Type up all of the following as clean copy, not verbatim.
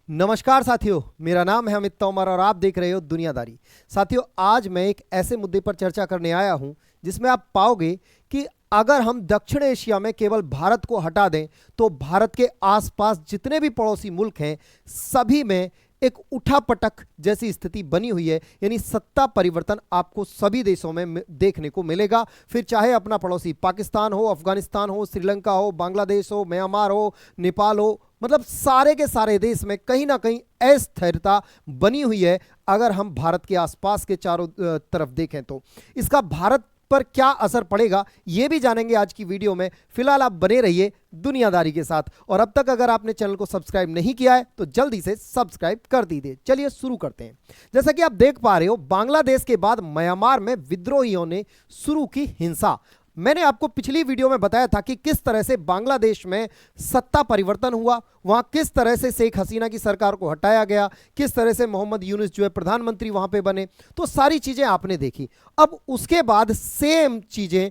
नमस्कार साथियों, मेरा नाम है अमित तोमर और आप देख रहे हो दुनियादारी। साथियों, आज मैं एक ऐसे मुद्दे पर चर्चा करने आया हूं जिसमें आप पाओगे कि अगर हम दक्षिण एशिया में केवल भारत को हटा दें तो भारत के आसपास जितने भी पड़ोसी मुल्क हैं सभी में एक उठापटक जैसी स्थिति बनी हुई है। यानी सत्ता परिवर्तन आपको सभी देशों में देखने को मिलेगा, फिर चाहे अपना पड़ोसी पाकिस्तान हो, अफगानिस्तान हो, श्रीलंका हो, बांग्लादेश हो, म्यांमार हो, नेपाल हो, मतलब सारे के सारे देश में कहीं ना कहीं अस्थिरता बनी हुई है। अगर हम भारत के आसपास के चारों तरफ देखें तो इसका भारत पर क्या असर पड़ेगा यह भी जानेंगे आज की वीडियो में। फिलहाल आप बने रहिए दुनियादारी के साथ और अब तक अगर आपने चैनल को सब्सक्राइब नहीं किया है तो जल्दी से सब्सक्राइब कर दीजिए। चलिए शुरू करते हैं। जैसा कि आप देख पा रहे हो, बांग्लादेश के बाद म्यांमार में विद्रोहियों ने शुरू की हिंसा। मैंने आपको पिछली वीडियो में बताया था कि किस तरह से बांग्लादेश में सत्ता परिवर्तन हुआ, वहां किस तरह से शेख हसीना की सरकार को हटाया गया, किस तरह से मोहम्मद यूनुस जो है प्रधानमंत्री वहां पे बने, तो सारी चीजें आपने देखी। अब उसके बाद सेम चीजें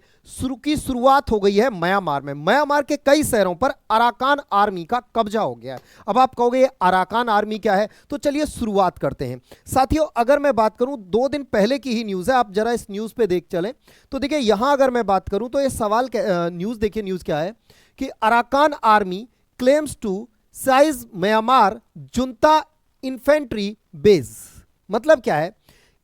शुरुआत हो गई है म्यांमार में। म्यांमार के कई शहरों पर अराकान आर्मी का कब्जा हो गया है। अब आप कहोगे ये अराकान आर्मी क्या है, तो चलिए शुरुआत करते हैं। साथियों, अगर मैं बात करूं 2 दिन पहले की ही न्यूज है, आप जरा इस न्यूज पे देख चलें तो देखिए यहां अगर मैं बात करूं तो ये सवाल न्यूज देखिए, न्यूज क्या है कि Arakan army claims to seize Myanmar junta infantry base. मतलब क्या है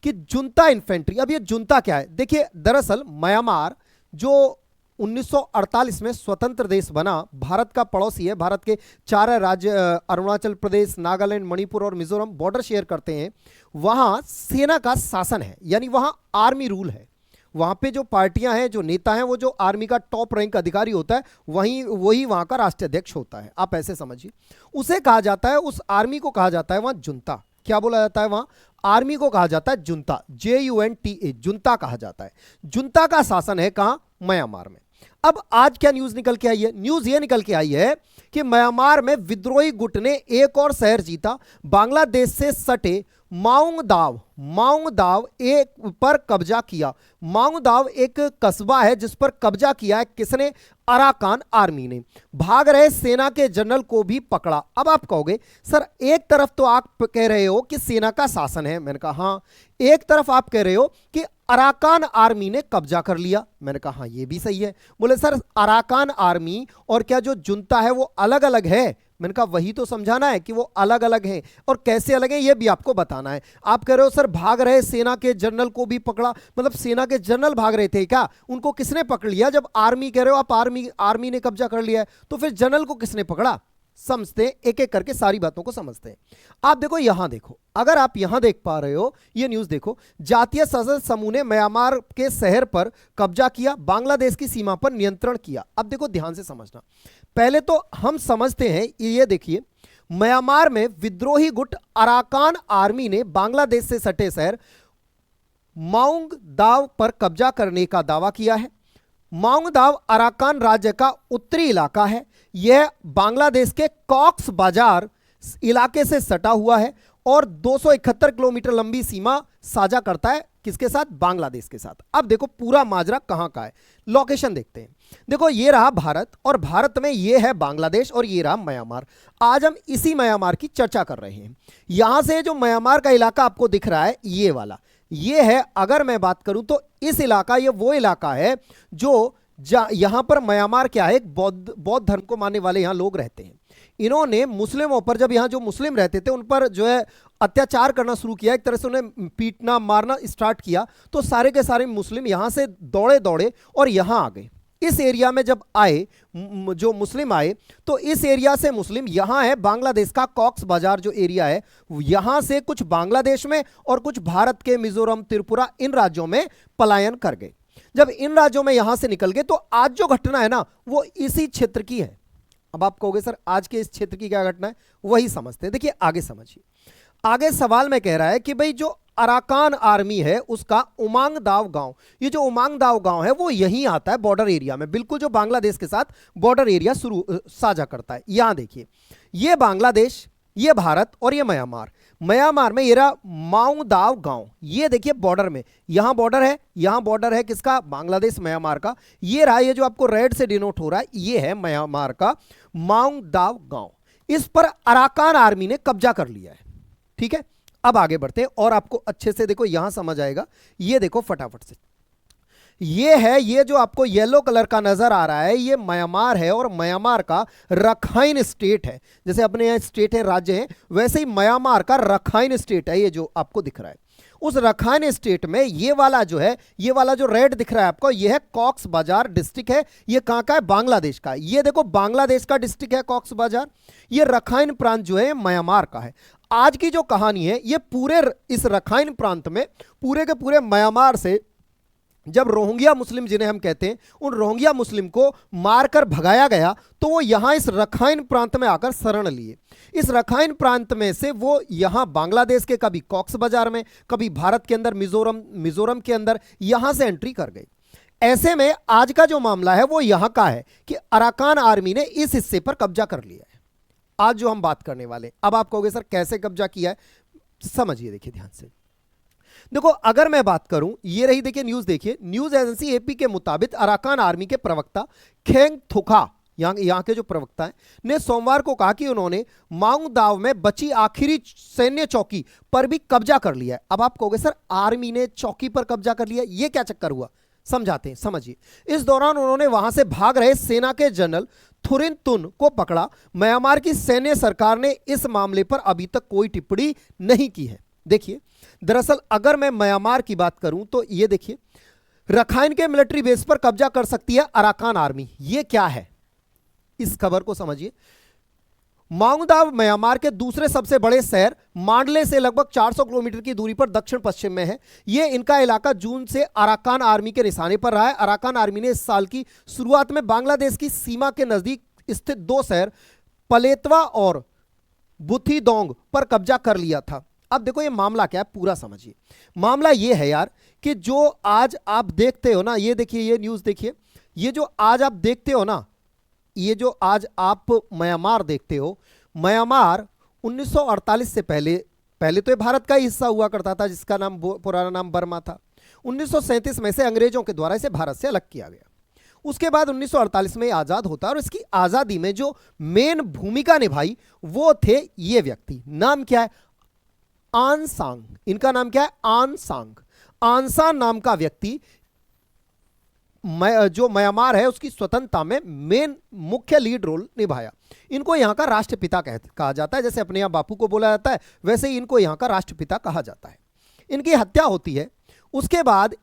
कि जुंता इन्फेंट्री। अब ये जुंता क्या है, देखिए दरअसल म्यांमार जो 1948 में स्वतंत्र देश बना, भारत का पड़ोसी है। भारत के 4 राज्य अरुणाचल प्रदेश, नागालैंड, मणिपुर और मिजोरम बॉर्डर शेयर करते हैं। वहां सेना का शासन है, यानी वहां आर्मी रूल है। वहां पे जो पार्टियां हैं, जो नेता हैं, वो जो आर्मी का टॉप रैंक अधिकारी होता है वही वहां का राष्ट्रीय अध्यक्ष होता है। आप ऐसे समझिए, उसे कहा जाता है, उस आर्मी को कहा जाता है वहां जुंता। क्या बोला जाता है वहां? आर्मी को कहा जाता है जुंता, JUNTA, जुंता कहा जाता है। जुंता का शासन है कहां? म्यांमार में। अब आज क्या न्यूज निकल के आई है? न्यूज ये निकल के आई है कि म्यांमार में विद्रोही गुट ने एक और शहर जीता। बांग्लादेश से सटे माउंग दाव एक पर कब्जा किया। माउंग दाव एक कस्बा है जिस पर कब्जा किया है किसने? अराकान आर्मी ने। भाग रहे सेना के जनरल को भी पकड़ा। अब आप कहोगे सर, एक तरफ तो आप कह रहे हो कि सेना का शासन है, मैंने कहा हां। एक तरफ आप कह रहे हो कि अराकान आर्मी ने कब्जा कर लिया, मैंने कहा हां ये भी सही है। बोले सर, अराकान आर्मी और क्या जो जुंता है वो अलग अलग है? मैंने कहा वही तो समझाना है कि वो अलग अलग हैं और कैसे अलग हैं ये भी आपको बताना है। आप कह रहे हो सर भाग रहे सेना के जनरल को भी पकड़ा, मतलब सेना के जनरल भाग रहे थे क्या? उनको किसने पकड़ लिया? जब आर्मी कह रहे हो आप, आर्मी ने कब्जा कर लिया है, तो फिर जनरल को किसने पकड़ा? समझते, एक एक करके सारी बातों को समझते हैं। आप देखो यहां, देखो अगर आप यहां देख पा रहे हो, ये न्यूज देखो। जातीय सशस्त्र समूह ने म्यांमार के शहर पर कब्जा किया, बांग्लादेश की सीमा पर नियंत्रण किया। अब देखो ध्यान से समझना, पहले तो हम समझते हैं, ये देखिए म्यांमार में विद्रोही गुट अराकान आर्मी ने बांग्लादेश से सटे शहर माउंग दाव पर कब्जा करने का दावा किया है। माउंग दाव अराकान राज्य का उत्तरी इलाका है। यह बांग्लादेश के कॉक्स बाजार इलाके से सटा हुआ है और 271 किलोमीटर लंबी सीमा साझा करता है किसके साथ? बांग्लादेश के साथ। अब देखो पूरा माजरा कहां का है, लोकेशन देखते हैं। देखो ये रहा भारत और भारत में ये है बांग्लादेश और ये रहा म्यांमार। आज हम इसी म्यांमार की चर्चा कर रहे हैं। यहां से जो म्यांमार का इलाका आपको दिख रहा है ये वाला, ये है, अगर मैं बात करूं तो इस इलाका, ये वो इलाका है जो यहां पर म्यांमार क्या है, एक बौद्ध धर्म को मानने वाले यहां लोग रहते हैं। इन्होंने मुस्लिमों पर, जब यहां जो मुस्लिम रहते थे उन पर जो है अत्याचार करना शुरू किया, एक तरह से उन्हें पीटना मारना स्टार्ट किया, तो सारे के सारे मुस्लिम यहां से दौड़े दौड़े और यहां आ गए। इस एरिया में जब आए, जो मुस्लिम आए, तो इस एरिया से मुस्लिम, यहां है बांग्लादेश का कॉक्स बाजार जो एरिया है, यहां से कुछ बांग्लादेश में और कुछ भारत के मिजोरम, त्रिपुरा, इन राज्यों में पलायन कर गए। जब इन राज्यों में यहां से निकल गए तो आज जो घटना है ना वो इसी क्षेत्र की है। अब आप कहोगे सर आज के इस क्षेत्र की क्या घटना है, वही समझते हैं। देखिए आगे समझिए, आगे सवाल में कह रहा है कि भाई जो अराकान आर्मी है उसका उमांग दाव गांव, ये जो उमांग दाव गांव है वो यहीं आता है बॉर्डर एरिया में, बिल्कुल जो बांग्लादेश के साथ बॉर्डर एरिया साझा करता है। यहां देखिए ये बांग्लादेश, ये भारत और ये म्यांमार। म्यांमार में ये रहा माउंग दाव गांव, ये देखिए बॉर्डर में, यहां बॉर्डर है, यहां बॉर्डर है किसका? बांग्लादेश म्यांमार का। ये रहा, ये जो आपको रेड से डिनोट हो रहा है ये है म्यांमार का माउंग दाव गांव। इस पर अराकान आर्मी ने कब्जा कर लिया है। ठीक है, अब आगे बढ़ते हैं और आपको अच्छे से देखो यहां समझ आएगा। ये देखो फटाफट से, ये है, ये जो आपको येलो कलर का नजर आ रहा है ये म्यांमार है और म्यांमार का रखाइन स्टेट है। जैसे अपने यहाँ स्टेट है, राज्य है, वैसे ही म्यांमार का रखाइन स्टेट है, ये जो आपको दिख रहा है। उस रखाइन स्टेट में ये वाला जो है, ये वाला जो रेड दिख रहा है आपको, ये है कॉक्स बाजार डिस्ट्रिक्ट है। ये कहां का है? बांग्लादेश का। ये देखो बांग्लादेश का डिस्ट्रिक्ट है कॉक्स बाजार। ये रखाइन प्रांत जो है म्यांमार का है। आज की जो कहानी है ये पूरे इस रखाइन प्रांत में पूरे के पूरे म्यांमार से जब रोहिंग्या मुस्लिम जिन्हें हम कहते हैं उन रोहिंग्या मुस्लिम को मारकर भगाया गया तो वो यहां इस रखाइन प्रांत में आकर शरण लिए। इस रखाइन प्रांत में से वो यहां बांग्लादेश के कभी कॉक्स बाजार में, कभी भारत के अंदर मिजोरम के अंदर यहां से एंट्री कर गए। ऐसे में आज का जो मामला है वो यहां का है कि अराकान आर्मी ने इस हिस्से पर कब्जा कर लिया है। आज जो हम बात करने वाले, अब आप कहोगे सर कैसे कब्जा किया है, समझिए, देखिए ध्यान से। देखो अगर मैं बात करूं, ये रही देखिए न्यूज, देखिए न्यूज एजेंसी एपी के मुताबिक अराकान आर्मी के प्रवक्ता खेंग थुखा, यहां के जो प्रवक्ता हैं, ने सोमवार को कहा कि उन्होंने माउंग दाव में बची आखिरी सैन्य चौकी पर भी कब्जा कर लिया है। अब आप कहोगे सर आर्मी ने चौकी पर कब्जा कर लिया, ये क्या चक्कर हुआ, समझाते हैं, समझिए। इस दौरान उन्होंने वहां से भाग रहे सेना के जनरल थुरिन तुन को पकड़ा। म्यांमार की सैन्य सरकार ने इस मामले पर अभी तक कोई टिप्पणी नहीं की है। देखिए दरअसल अगर मैं म्यांमार की बात करूं तो ये देखिए, रखाइन के मिलिट्री बेस पर कब्जा कर सकती है अराकान आर्मी, ये क्या है, इस खबर को समझिए। माउंग दाव म्यांमार के दूसरे सबसे बड़े शहर मांडले से लगभग 400 किलोमीटर की दूरी पर दक्षिण पश्चिम में है। यह इनका इलाका जून से अराकान आर्मी के निशाने पर रहा है। अराकान आर्मी ने इस साल की शुरुआत में बांग्लादेश की सीमा के नजदीक स्थित दो शहर पलेतवा और बुथीदोंग पर कब्जा कर लिया था। अब देखो ये मामला क्या है, पूरा समझिए। मामला ये है यार कि जो आज आप देखते हो ना, ये देखिए, ये न्यूज़ देखिए, ये जो आज आप देखते हो ना, ये जो आज आप म्यांमार देखते हो, म्यांमार 1948 से पहले तो ये भारत का ही हिस्सा हुआ करता था जिसका नाम पुराना नाम बर्मा था। 1937 में से अंग्रेजों के द्वारा इसे भारत से अलग किया गया। उसके बाद 1948 में आज़ाद होता है और इसकी आज़ादी में जो मेन भूमिका निभाई वो थे ये व्यक्ति, नाम क्या है, आन सांग। इनका नाम क्या है, आन सांग। आनसान नाम का व्यक्ति जो म्यांमार है उसकी स्वतंत्रता में मेन मुख्य लीड रोल निभाया। इनको यहां का राष्ट्रपिता कहा जाता है। जैसे अपने यहां बापू को बोला जाता है वैसे ही इनको यहां का राष्ट्रपिता कहा जाता है। इनकी हत्या होती है। उसके बाद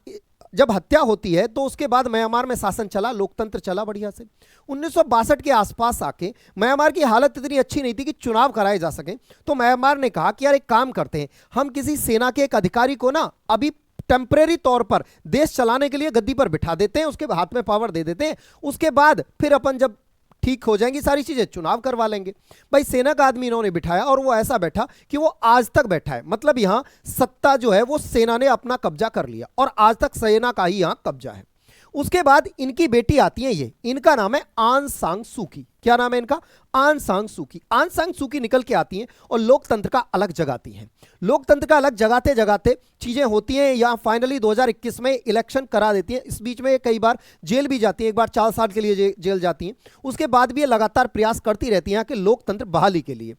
जब हत्या होती है तो उसके बाद म्यांमार में शासन चला, लोकतंत्र चला बढ़िया से। 1962 के आसपास आके म्यांमार की हालत इतनी अच्छी नहीं थी कि चुनाव कराए जा सके, तो म्यांमार ने कहा कि यार एक काम करते हैं, हम किसी सेना के एक अधिकारी को ना अभी टेम्परेरी तौर पर देश चलाने के लिए गद्दी पर बिठा देते हैं, उसके हाथ में पावर दे देते हैं, उसके बाद फिर अपन जब ठीक हो जाएंगी सारी चीजें चुनाव करवा लेंगे। भाई सेना का आदमी इन्होंने बिठाया और वो ऐसा बैठा कि वो आज तक बैठा है, मतलब यहां सत्ता जो है वो सेना ने अपना कब्जा कर लिया और आज तक सेना का ही यहां कब्जा है। उसके बाद इनकी बेटी आती है, ये इनका नाम है आन सांग सूकी। क्या नाम है इनका, आन सांग सूकी। आन सांग सूकी निकल के आती हैं और लोकतंत्र का अलग जगाती हैं। लोकतंत्र का अलग जगाते जगाते चीजें होती हैं, या फाइनली 2021 में इलेक्शन करा देती हैं। इस बीच में कई बार जेल भी जाती हैं, एक बार 4 साल के लिए जेल जाती हैं। उसके बाद भी ये लगातार प्रयास करती रहती हैं कि लोकतंत्र बहाली के लिए।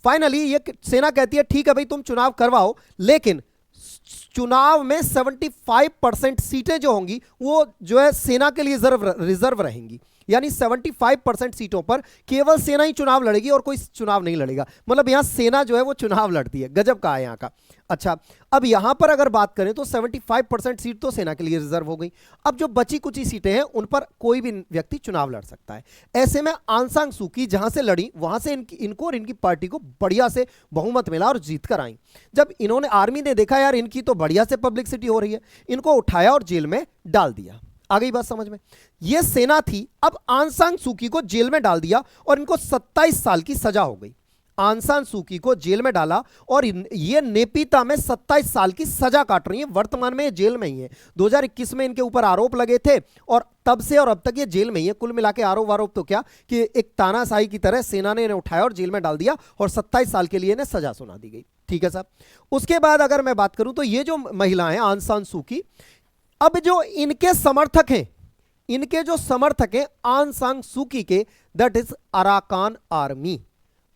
फाइनली ये सेना कहती है ठीक है भाई तुम चुनाव करवाओ, लेकिन चुनाव में 75% सीटें जो होंगी वो जो है सेना के लिए रिजर्व रहेंगी, यानी 75% सीटों पर केवल सेना ही चुनाव लड़ेगी और कोई चुनाव नहीं लड़ेगा। मतलब यहां सेना जो है वो चुनाव लड़ती है, गजब का है यहां का। अच्छा, अब यहां पर अगर बात करें तो 75% सीट तो सेना के लिए रिजर्व हो गई। अब जो बची कुछ सीटें हैं उन पर कोई भी व्यक्ति चुनाव लड़ सकता है। ऐसे में आन सांग सूकी जहां से लड़ी वहां से इनको और इनकी पार्टी को बढ़िया से बहुमत मिला और जीत कर आई। जब इन्होंने, आर्मी ने देखा यार इनकी तो बढ़िया से पब्लिसिटी हो रही है, इनको उठाया और जेल में डाल दिया। आ गई बात समझ में, यह सेना थी। अब आन सांग सूकी को जेल में डाल दिया और इनको 27 साल की सजा हो गई। आन सांग सूकी को जेल में डाला और ये नेपीता में 27 साल की सजा काट रही है। वर्तमान में ये जेल में ही है। 2021 में इनके ऊपर आरोप लगे थे और तब से और अब तक ये जेल में ही है। कुल मिला के आरोप तो क्या कि एक तानाशाही की तरह सेना ने इन्हें उठाया और जेल में डाल दिया और 27 साल के लिए इन्हें सजा सुना दी गई। ठीक है साहब। उसके बाद अगर मैं बात करूं तो ये जो महिला है आन सांग सूकी, अब जो इनके समर्थक हैं, इनके जो समर्थक हैं आन सांग सूकी के, दैट इज अराकान आर्मी।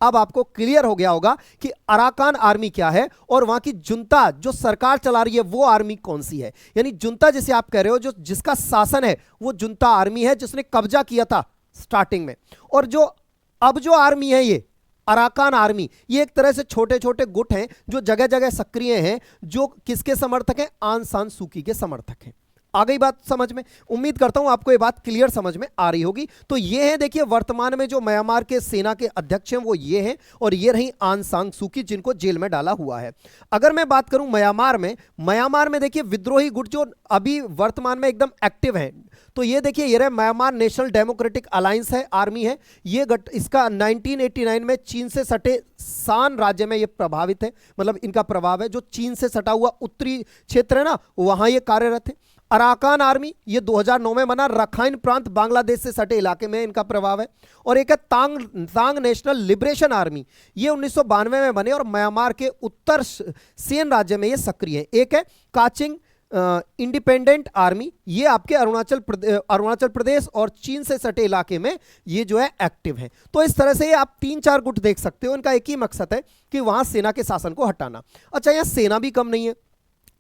अब आपको क्लियर हो गया होगा कि अराकान आर्मी क्या है और वहां की जुंता जो सरकार चला रही है वो आर्मी कौन सी है। यानी जुंता जिसे आप कह रहे हो, जो जिसका शासन है वो जुंता आर्मी है, जिसने कब्जा किया था स्टार्टिंग में। और जो अब जो आर्मी है ये अराकान आर्मी, ये एक तरह से छोटे छोटे गुट हैं जो जगह जगह सक्रिय हैं, जो किसके समर्थक हैं, आंग सान सूकी के समर्थक हैं। आ गई बात समझ में? उम्मीद करता हूं आपको ये बात क्लियर समझ में आ रही होगी। तो ये है, देखिए वर्तमान में जो म्यांमार के सेना के अध्यक्ष हैं वो ये हैं, और ये रही आंग सान सूकी जिनको जेल में डाला हुआ है। अगर मैं बात करूं म्यांमार में देखिए विद्रोही गुट जो अभी वर्तमान में एकदम एक्टिव हैं, तो ये देखिए ये रहे म्यांमार नेशनल डेमोक्रेटिक अलायंस है, आर्मी है ये गट। इसका 1989 में चीन से सटे शान राज्य में ये प्रभावित है, मतलब इनका प्रभाव है। जो चीन से सटा हुआ उत्तरी क्षेत्र है ना, वहां ये कार्यरत है। अराकान आर्मी ये 2009 में बना, रखाइन प्रांत बांग्लादेश से सटे इलाके में इनका प्रभाव है। और एक है तांग नेशनल लिबरेशन आर्मी, ये 1992 में बने और म्यांमार के उत्तर सियन राज्य में ये सक्रिय है। एक है काचिंग इंडिपेंडेंट आर्मी, ये आपके अरुणाचल प्रदेश और चीन से सटे इलाके में ये जो है एक्टिव है। तो इस तरह से ये आप 3-4 गुट देख सकते हो, इनका एक ही मकसद है कि वहां सेना के शासन को हटाना। अच्छा, यहां सेना भी कम नहीं है।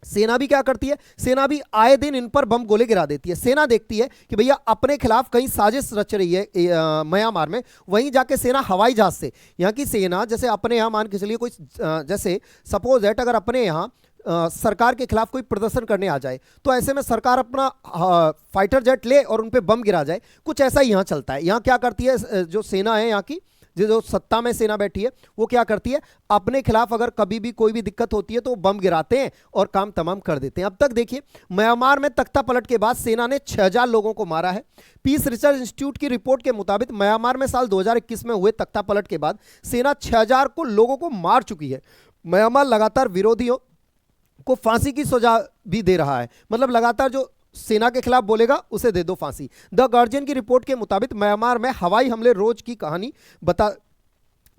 सेना भी क्या करती है, सेना भी आए दिन इन पर बम गोले गिरा देती है। सेना देखती है कि भैया अपने खिलाफ कहीं साजिश रच रही है म्यांमार में, वहीं जाके सेना हवाई जहाज से, यहाँ की सेना जैसे अपने यहाँ मान के चलिए कोई जैसे सपोज दैट अगर अपने यहाँ सरकार के खिलाफ कोई प्रदर्शन करने आ जाए, तो ऐसे में सरकार अपना फाइटर जेट ले और उन पे बम गिरा जाए, कुछ ऐसा ही यहाँ चलता है। यहाँ क्या करती है जो सेना है, यहाँ की जो सत्ता में सेना बैठी है, वो क्या करती है, अपने खिलाफ अगर कभी भी कोई भी दिक्कत होती है तो बम गिराते हैं और काम तमाम कर देते हैं। अब तक देखिए म्यांमार में तख्ता पलट के बाद सेना ने 6000 लोगों को मारा है। पीस रिसर्च इंस्टीट्यूट की रिपोर्ट के मुताबिक म्यांमार में साल 2021 में हुए तख्ता पलट के बाद सेना 6000 को लोगों को मार चुकी है। म्यांमार लगातार विरोधियों को फांसी की सजा भी दे रहा है, मतलब लगातार जो सेना के खिलाफ बोलेगा उसे दे दो फांसी। द गार्जियन की रिपोर्ट के मुताबिक म्यांमार में हवाई हमले रोज की कहानी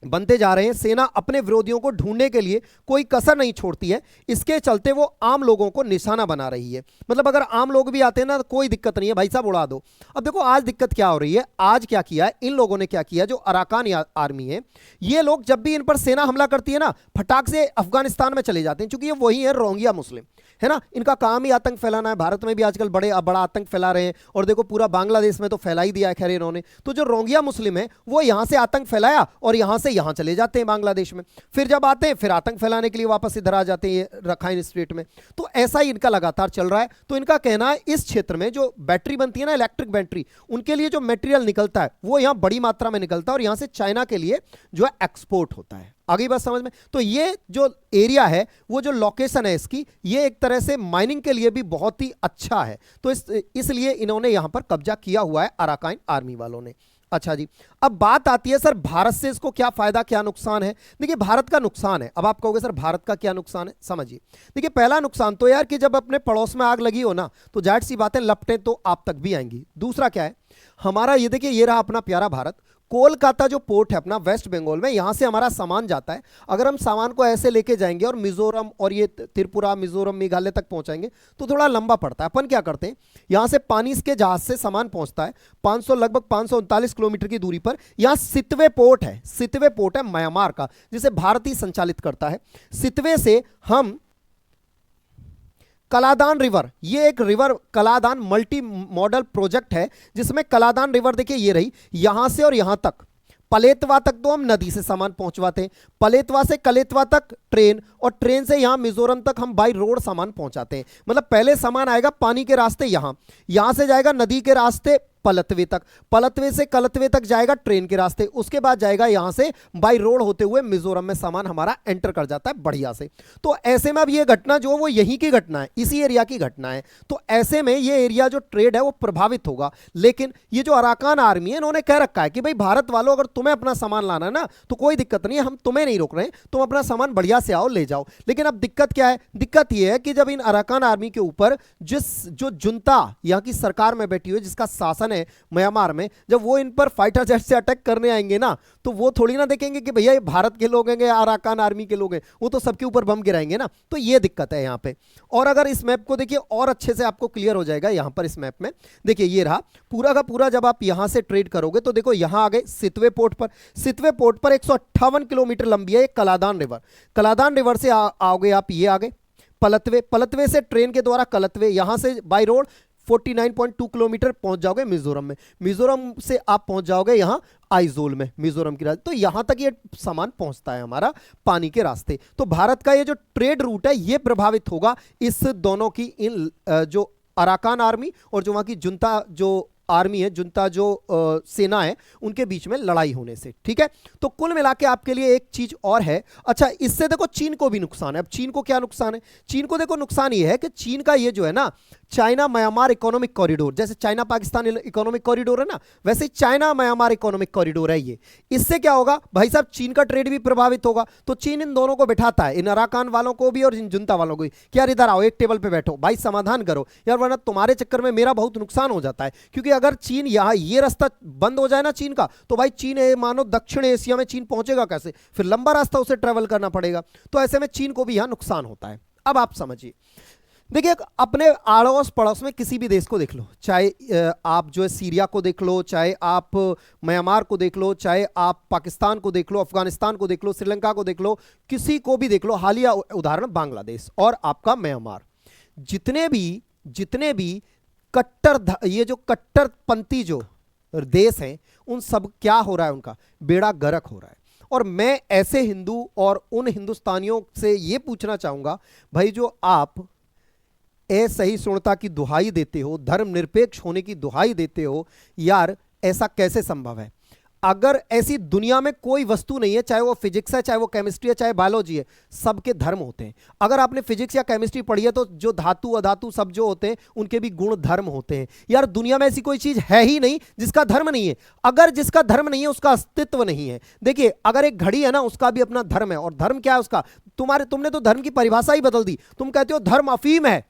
बनते जा रहे हैं। सेना अपने विरोधियों को ढूंढने के लिए कोई कसर नहीं छोड़ती है, इसके चलते वो आम लोगों को निशाना बना रही है। मतलब अगर आम लोग भी आते हैं ना तो कोई दिक्कत नहीं है, भाई साहब उड़ा दो। अब देखो आज दिक्कत क्या हो रही है, आज क्या किया है इन लोगों ने, क्या किया, जो अराकान आर्मी है, ये लोग जब भी इन पर सेना हमला करती है ना, फटाक से अफगानिस्तान में चले जाते हैं, क्योंकि ये वही है रोहिंग्या मुस्लिम, है ना, इनका काम ही आतंक फैलाना है। भारत में भी आजकल बड़ा आतंक फैला रहे हैं, और देखो पूरा बांग्लादेश में तो फैला ही दिया है खैर इन्होंने। तो जो रोहिंग्या मुस्लिम है वो यहां से आतंक फैलाया और यहां से यहां चले जाते हैं बांग्लादेश में, फिर जब आते हैं फिर आतंक फैलाने के लिए वापस इधर आ जाते हैं रखाइन स्टेट में। तो ऐसा ही इनका लगातार चल रहा है। तो इनका कहना है इस क्षेत्र में जो बैटरी बनती है ना, इलेक्ट्रिक बैटरी, उनके लिए जो मटेरियल निकलता है वो यहां बड़ी मात्रा में निकलता है और यहां से चाइना के लिए जो है एक्सपोर्ट होता है। आगे बात समझ में? तो ये जो एरिया है, वो जो लोकेशन है इसकी, ये एक तरह से माइनिंग के लिए भी बहुत ही अच्छा है। तो इसलिए इन्होंने यहां पर कब्जा किया हुआ है अराकान आर्मी वालों ने। अच्छा जी, अब बात आती है सर भारत से इसको क्या फायदा क्या नुकसान है। देखिए भारत का नुकसान है। अब आप कहोगे सर भारत का क्या नुकसान है, समझिए। देखिए पहला नुकसान तो यार कि जब अपने पड़ोस में आग लगी हो ना, तो जाहिर सी बातें लपटें तो आप तक भी आएंगी। दूसरा क्या है, हमारा ये देखिए ये रहा अपना प्यारा भारत, कोलकाता जो पोर्ट है अपना वेस्ट बंगाल में, यहां से हमारा सामान जाता है। अगर हम सामान को ऐसे लेके जाएंगे और मिजोरम और ये त्रिपुरा मिजोरम मेघालय तक पहुंचाएंगे तो थोड़ा लंबा पड़ता है। अपन क्या करते हैं, यहां से पानी के जहाज से सामान पहुंचता है लगभग 539 किलोमीटर की दूरी पर। यहां सितवे पोर्ट है म्यांमार का, जिसे भारत ही संचालित करता है। सितवे से हम कलादान रिवर, ये एक river Kaladan multi modal project है, जिसमें कलादान रिवर देखिए ये रही, यहां से और यहां तक पलेतवा तक तो हम नदी से सामान पहुंचवाते हैं, पलेतवा से कलेतवा तक ट्रेन, और ट्रेन से यहां मिजोरम तक हम बाई रोड सामान पहुंचाते हैं। मतलब पहले सामान आएगा पानी के रास्ते, यहां से जाएगा नदी के रास्ते पलतवे तक, पलतवे से कलतवे तक जाएगा ट्रेन के रास्ते, उसके बाद जाएगा यहां से बाई रोड होते हुए मिजोरम में सामान हमारा एंटर कर जाता है बढ़िया से। तो ऐसे में अब ये घटना जो वो यहीं की घटना है, इसी एरिया की घटना है। तो ऐसे में ये एरिया जो ट्रेड है वो प्रभावित होगा। लेकिन ये जो अराकान आर्मी है इन्होंने कह रखा है कि भाई भारत वालों अगर तुम्हें अपना सामान लाना है ना तो कोई दिक्कत नहीं है, हम तुम्हें नहीं रोक रहे हैं, तुम अपना सामान बढ़िया से आओ ले जाओ। लेकिन अब दिक्कत क्या है, दिक्कत ये है कि जब इन अराकान आर्मी के ऊपर जो जुनता यहाँ की सरकार में बैठी हुई है, जिसका शासन सिचुएशन है म्यांमार में, जब वो इन पर फाइटर जेट से अटैक करने आएंगे ना, तो वो थोड़ी ना देखेंगे कि भैया ये भारत के लोग हैं या अराकान आर्मी के लोग हैं, वो तो सबके ऊपर बम गिराएंगे ना। तो ये दिक्कत है यहाँ पे। और अगर इस मैप को देखिए और अच्छे से आपको क्लियर हो जाएगा यहाँ पर। इस मैप में देखिए ये रहा पूरा का पूरा। जब आप यहाँ से ट्रेड करोगे तो देखो यहाँ आ गए सितवे पोर्ट पर। सितवे पोर्ट पर 158 किलोमीटर लंबी है कलादान रिवर। कलादान रिवर से आओगे आप, ये आ गए पलतवे। पलतवे से ट्रेन के द्वारा कलतवे, यहां से बाय रोड 49.2 किलोमीटर पहुंच जाओगे मिजोरम में। मिजोरम से आप पहुंच जाओगे यहां आइजोल में, मिजोरम की राजधानी। तो यहां तक ये सामान पहुंचता है हमारा पानी के रास्ते। तो भारत का ये जो ट्रेड रूट है ये प्रभावित होगा इस दोनों की, इन जो अराकान आर्मी और जो वहां की जुंता जो आर्मी है, जुंता जो सेना है, उनके बीच में लड़ाई होने से। ठीक है, तो कुल मिला के आपके लिए एक चीज और है। अच्छा, इससे देखो चीन को भी नुकसान है। अब चीन को क्या नुकसान है? चीन को देखो नुकसान ये है कि चीन का ये जो है ना चाइना म्यांमार इकोनॉमिक कॉरिडोर, जैसे चाइना पाकिस्तान इकोनॉमिक कॉरिडोर है ना, वैसे चाइना म्यांमार इकोनॉमिक कॉरिडोर है ये। इससे क्या होगा भाई साहब, चीन का ट्रेड भी प्रभावित होगा। तो चीन इन दोनों को बिठाता है, इन अराकान वालों को भी और इन जुंता वालों को भी, कि यार इधर आओ, एक टेबल पे बैठो भाई, समाधान करो यार, वरना तुम्हारे चक्कर में मेरा बहुत नुकसान हो जाता है। क्योंकि अगर चीन यहाँ ये रास्ता बंद हो जाए ना चीन का, तो भाई चीन मानो दक्षिण एशिया में चीन पहुंचेगा कैसे? फिर लंबा रास्ता उसे ट्रेवल करना पड़ेगा। तो ऐसे में चीन को भी यहां नुकसान होता है। अब आप समझिए, देखिए अपने आड़ोस पड़ोस में किसी भी देश को देख लो, चाहे आप जो है सीरिया को देख लो, चाहे आप म्यांमार को देख लो, चाहे आप पाकिस्तान को देख लो, अफगानिस्तान को देख लो, श्रीलंका को देख लो, किसी को भी देख लो। हालिया उदाहरण बांग्लादेश और आपका म्यांमार। जितने भी कट्टर, ये जो कट्टरपंथी जो देश हैं, उन सब क्या हो रहा है, उनका बेड़ा गर्क हो रहा है। और मैं ऐसे हिंदू और उन हिंदुस्तानियों से ये पूछना चाहूंगा, भाई जो आप असहिष्णुता की दुहाई देते हो, धर्मनिरपेक्ष होने की दुहाई देते हो, यार ऐसा कैसे संभव है? अगर ऐसी दुनिया में कोई वस्तु नहीं है, चाहे वो फिजिक्स है, चाहे वो केमिस्ट्री है, चाहे बायोलॉजी है, सबके धर्म होते हैं। अगर आपने फिजिक्स या केमिस्ट्री पढ़ी है तो जो धातु अधातु सब जो होते हैं उनके भी गुण धर्म होते हैं। यार दुनिया में ऐसी कोई चीज है ही नहीं जिसका धर्म नहीं है। अगर जिसका धर्म नहीं है उसका अस्तित्व नहीं है। देखिए अगर एक घड़ी है ना, उसका भी अपना धर्म है। और धर्म क्या है उसका? तुमने तो धर्म की परिभाषा ही बदल दी। तुम कहते हो धर्म अफीम है,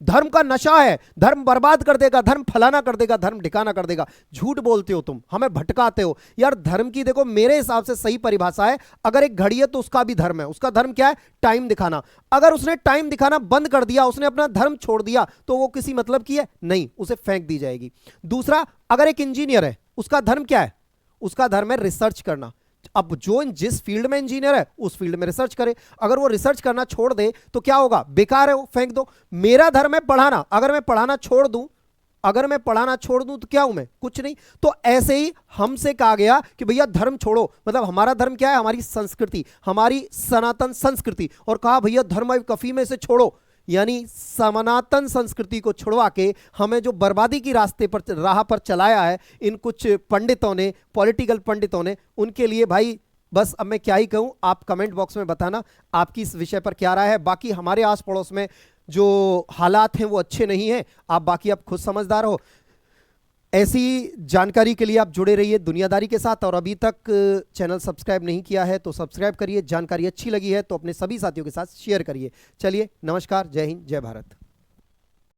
धर्म का नशा है, धर्म बर्बाद कर देगा, धर्म फलाना कर देगा, धर्म ढिकाना कर देगा। झूठ बोलते हो तुम, हमें भटकाते हो। यार धर्म की देखो मेरे हिसाब से सही परिभाषा है, अगर एक घड़ी है तो उसका भी धर्म है। उसका धर्म क्या है? टाइम दिखाना। अगर उसने टाइम दिखाना बंद कर दिया, उसने अपना धर्म छोड़ दिया, तो वो किसी मतलब की है नहीं, उसे फेंक दी जाएगी। दूसरा, अगर एक इंजीनियर है, उसका धर्म क्या है? उसका धर्म है रिसर्च करना। अब जो जिस फील्ड में इंजीनियर है उस फील्ड में रिसर्च करे। अगर वो रिसर्च करना छोड़ दे तो क्या होगा? बेकार है, वो फेंक दो। मेरा धर्म है पढ़ाना, अगर मैं पढ़ाना छोड़ दूं तो क्या हूं मैं? कुछ नहीं। तो ऐसे ही हमसे कहा गया कि भैया धर्म छोड़ो, मतलब हमारा धर्म क्या है? हमारी संस्कृति, हमारी सनातन संस्कृति। और कहा भैया धर्म कफी में से छोड़ो, यानी सनातन संस्कृति को छुड़वा के हमें जो बर्बादी की राह पर चलाया है इन कुछ पंडितों ने, पॉलिटिकल पंडितों ने, उनके लिए भाई बस अब मैं क्या ही कहूं। आप कमेंट बॉक्स में बताना आपकी इस विषय पर क्या राय है। बाकी हमारे आस पड़ोस में जो हालात हैं वो अच्छे नहीं हैं। आप बाकी आप खुद समझदार हो। ऐसी जानकारी के लिए आप जुड़े रहिए दुनियादारी के साथ। और अभी तक चैनल सब्सक्राइब नहीं किया है तो सब्सक्राइब करिए। जानकारी अच्छी लगी है तो अपने सभी साथियों के साथ शेयर करिए। चलिए, नमस्कार, जय हिंद, जय भारत।